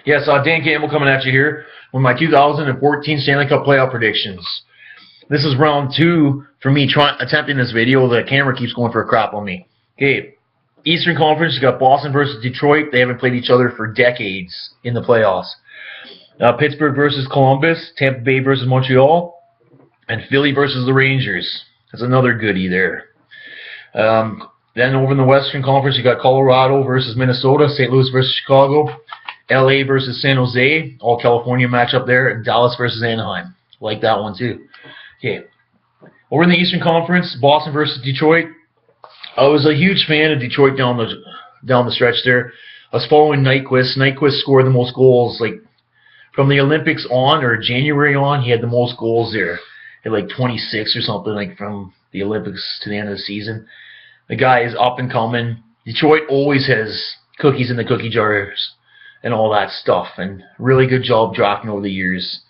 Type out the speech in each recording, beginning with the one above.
Yes, Dan Campbell coming at you here with my 2014 Stanley Cup playoff predictions. This is round 2 for me attempting this video. The camera keeps going for a crap on me. Okay, Eastern Conference, you got Boston versus Detroit. They haven't played each other for decades in the playoffs. Pittsburgh versus Columbus, Tampa Bay versus Montreal, and Philly versus the Rangers. That's another goodie there. Then over in the Western Conference, you got Colorado versus Minnesota, St. Louis versus Chicago, LA versus San Jose, all California matchup there, and Dallas versus Anaheim. Like that one too. Okay. Over in the Eastern Conference, Boston versus Detroit. I was a huge fan of Detroit down the stretch there. I was following Nyquist. Nyquist scored the most goals, like from the Olympics on, or January on, he had the most goals there. He had like 26 or something, like from the Olympics to the end of the season. The guy is up and coming. Detroit always has cookies in the cookie jars and all that stuff, and really good job drafting over the years.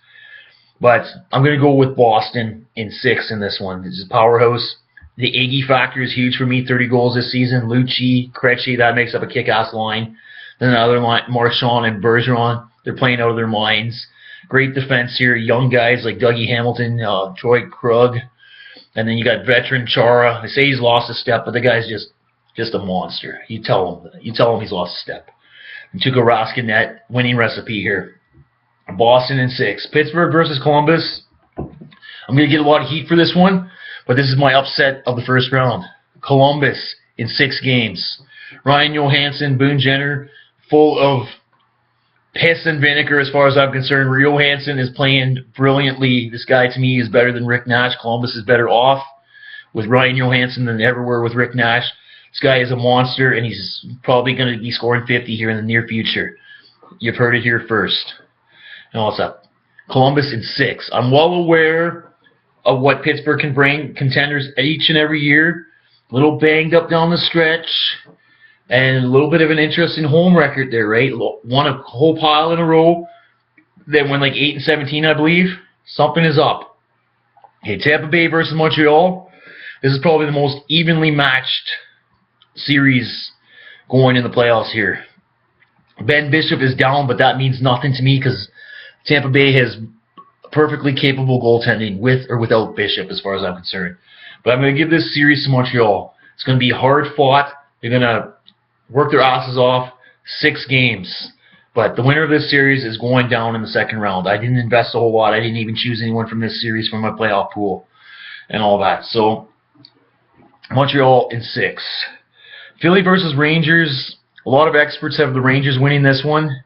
But I'm going to go with Boston in 6 in this one. This is a powerhouse. The Iggy factor is huge for me. 30 goals this season. Lucci, Krejci, that makes up a kick-ass line. Then the other line, Marchand and Bergeron, they're playing out of their minds. Great defense here. Young guys like Dougie Hamilton, Troy Krug. And then you got veteran Chara. They say he's lost a step, but the guy's just a monster. You tell him he's lost a step. And Tuukka Rask, net winning recipe here. Boston in 6. Pittsburgh versus Columbus. I'm going to get a lot of heat for this one, but this is my upset of the first round. Columbus in 6 games. Ryan Johansson, Boone Jenner, full of piss and vinegar as far as I'm concerned. Johansson is playing brilliantly. This guy to me is better than Rick Nash. Columbus is better off with Ryan Johansson than ever were with Rick Nash. This guy is a monster, and he's probably going to be scoring 50 here in the near future. You've heard it here first. And what's up? Columbus in 6. I'm well aware of what Pittsburgh can bring contenders each and every year. A little banged up down the stretch. And a little bit of an interesting home record there, right? Won a whole pile in a row. Then went like 8-17, I believe. Something is up. Okay, Tampa Bay versus Montreal. This is probably the most evenly matched series going in the playoffs here. Ben Bishop is down, but that means nothing to me because Tampa Bay has perfectly capable goaltending with or without Bishop as far as I'm concerned. But I'm going to give this series to Montreal. It's going to be hard fought. They're going to work their asses off. 6 games. But the winner of this series is going down in the second round. I didn't invest a whole lot. I didn't even choose anyone from this series from my playoff pool and all that. So, Montreal in 6. Philly versus Rangers. A lot of experts have the Rangers winning this one.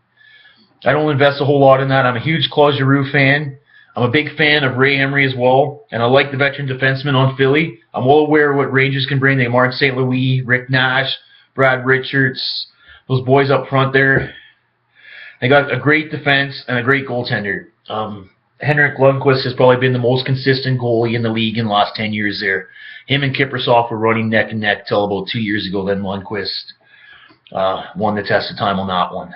I don't invest a whole lot in that. I'm a huge Claude Giroux fan. I'm a big fan of Ray Emery as well. And I like the veteran defenseman on Philly. I'm well aware of what Rangers can bring. They Mark St. Louis, Rick Nash, Brad Richards, those boys up front there. They got a great defense and a great goaltender. Henrik Lundqvist has probably been the most consistent goalie in the league in the last 10 years there. Him and Kiprusoff were running neck and neck till about 2 years ago. Then Lundqvist won the test of time on that one.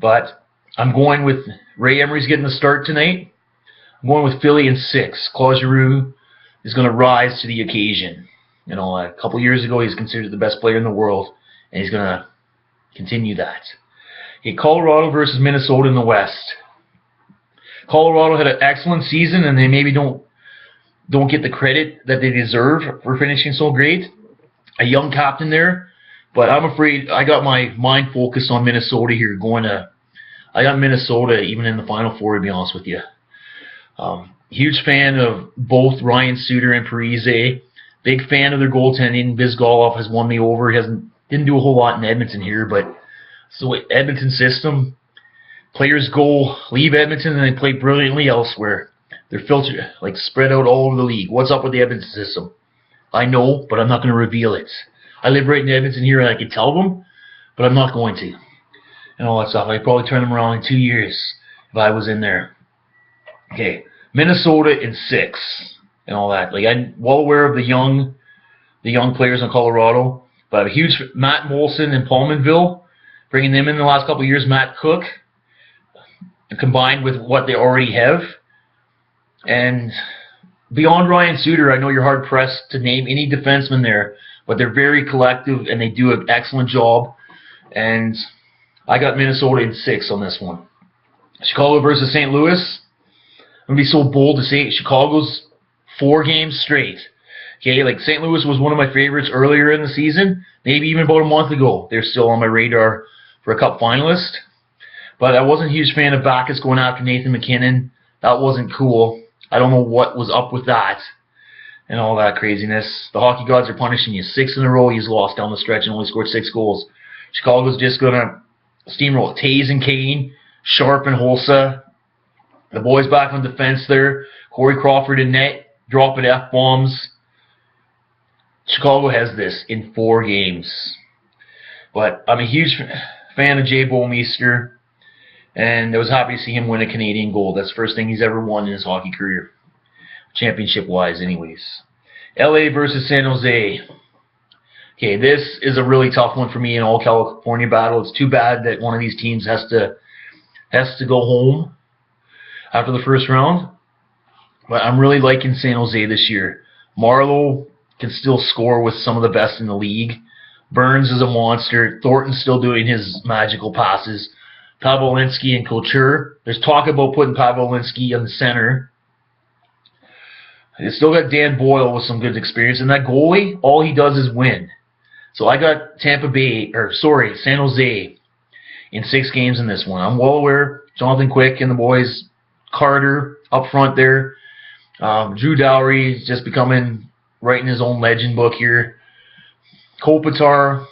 But I'm going with Ray Emery's getting the start tonight. I'm going with Philly in 6. Claude Giroux is going to rise to the occasion. You know, a couple years ago, he's considered the best player in the world, and he's going to continue that. Okay, Colorado versus Minnesota in the West. Colorado had an excellent season, and they maybe don't get the credit that they deserve for finishing so great. A young captain there, but I'm afraid I got my mind focused on Minnesota here. I got Minnesota even in the Final Four, to be honest with you. Huge fan of both Ryan Suter and Parise. Big fan of their goaltending. Vizgolov has won me over. He didn't do a whole lot in Edmonton here, but so Edmonton system. Players leave Edmonton and they play brilliantly elsewhere. They're filtered, like spread out all over the league. What's up with the Edmonton system? I know, but I'm not going to reveal it. I live right in Edmonton here and I could tell them, but I'm not going to. And all that stuff. I'd probably turn them around in 2 years if I was in there. Okay, Minnesota in 6. And all that. Like, I'm well aware of the young players in Colorado, but I'm a huge Matt Molson and Palmanville, bringing them in the last couple of years. Matt Cook, combined with what they already have, and beyond Ryan Suter, I know you're hard pressed to name any defenseman there, but they're very collective and they do an excellent job. And I got Minnesota in 6 on this one. Chicago versus St. Louis. I'm going to be so bold to say Chicago's 4 games straight. Okay, like St. Louis was one of my favorites earlier in the season. Maybe even about a month ago. They're still on my radar for a Cup finalist. But I wasn't a huge fan of Backus going after Nathan McKinnon. That wasn't cool. I don't know what was up with that and all that craziness. The hockey gods are punishing you. 6 in a row he's lost down the stretch and only scored 6 goals. Chicago's just going to steamroll. Taves and Kane, Sharp and Holsa. The boys back on defense there. Corey Crawford in net, dropping F-bombs. Chicago has this in 4 games. But I'm a huge fan of Jay Bouwmeester. And I was happy to see him win a Canadian Gold. That's the first thing he's ever won in his hockey career. Championship-wise, anyways. LA versus San Jose. Okay, this is a really tough one for me in all California battle. It's too bad that one of these teams has to go home after the first round. But I'm really liking San Jose this year. Marleau can still score with some of the best in the league. Burns is a monster. Thornton's still doing his magical passes. Pavolinsky and Couture. There's talk about putting Pavolinsky in the center. They still got Dan Boyle with some good experience. And that goalie, all he does is win. So I got San Jose in 6 games in this one. I'm well aware. Jonathan Quick and the boys. Carter up front there. Drew Dowry is just writing his own legend book here. Kopitar.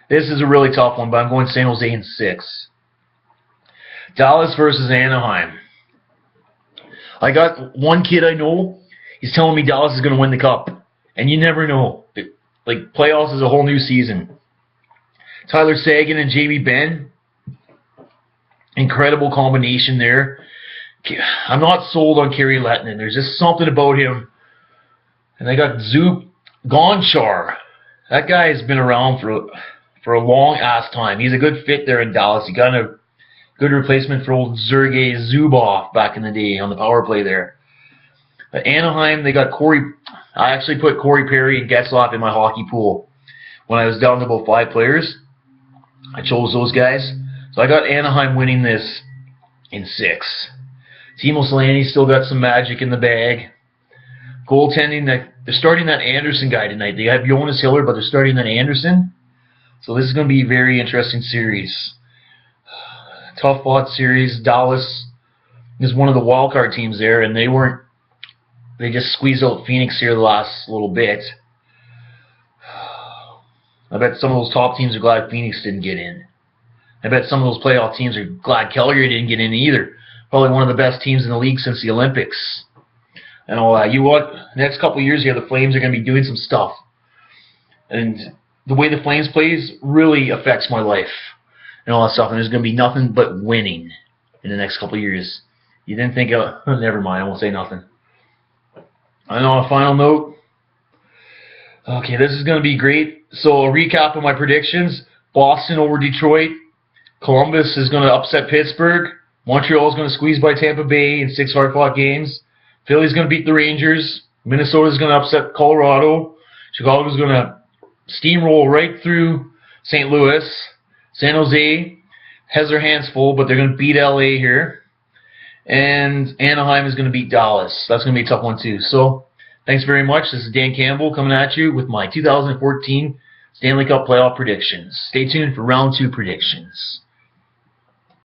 This is a really tough one, but I'm going San Jose in 6. Dallas versus Anaheim. I got one kid I know. He's telling me Dallas is going to win the Cup. And you never know. Like, playoffs is a whole new season. Tyler Seguin and Jamie Benn. Incredible combination there. I'm not sold on Kerry Lettinen. There's just something about him. And I got Zoop Gonchar. That guy has been around for a long-ass time. He's a good fit there in Dallas. He got a good replacement for old Sergei Zubov back in the day on the power play there. But Anaheim, they got Corey. I actually put Corey Perry and Getzlaff in my hockey pool. When I was down to about 5 players, I chose those guys. So I got Anaheim winning this in 6. Timo Solani still got some magic in the bag. Goaltending, they're starting that Anderson guy tonight. They have Jonas Hiller, but they're starting that Anderson. So this is going to be a very interesting series. Tough fought series. Dallas is one of the wildcard teams there, and they just squeezed out Phoenix here the last little bit. I bet some of those top teams are glad Phoenix didn't get in. I bet some of those playoff teams are glad Calgary didn't get in either. Probably one of the best teams in the league since the Olympics. And all that. You what? Next couple of years here, the Flames are going to be doing some stuff. And the way the Flames plays really affects my life. And all that stuff. And there's going to be nothing but winning in the next couple of years. You didn't think of... Never mind, I won't say nothing. And on a final note... Okay, this is going to be great. So a recap of my predictions. Boston over Detroit. Columbus is going to upset Pittsburgh. Montreal is going to squeeze by Tampa Bay in 6 hard-fought games. Philly's going to beat the Rangers. Minnesota's going to upset Colorado. Chicago's going to steamroll right through St. Louis. San Jose has their hands full, but they're going to beat LA here. And Anaheim is going to beat Dallas. That's going to be a tough one too. So, thanks very much. This is Dan Campbell coming at you with my 2014 Stanley Cup playoff predictions. Stay tuned for round 2 predictions.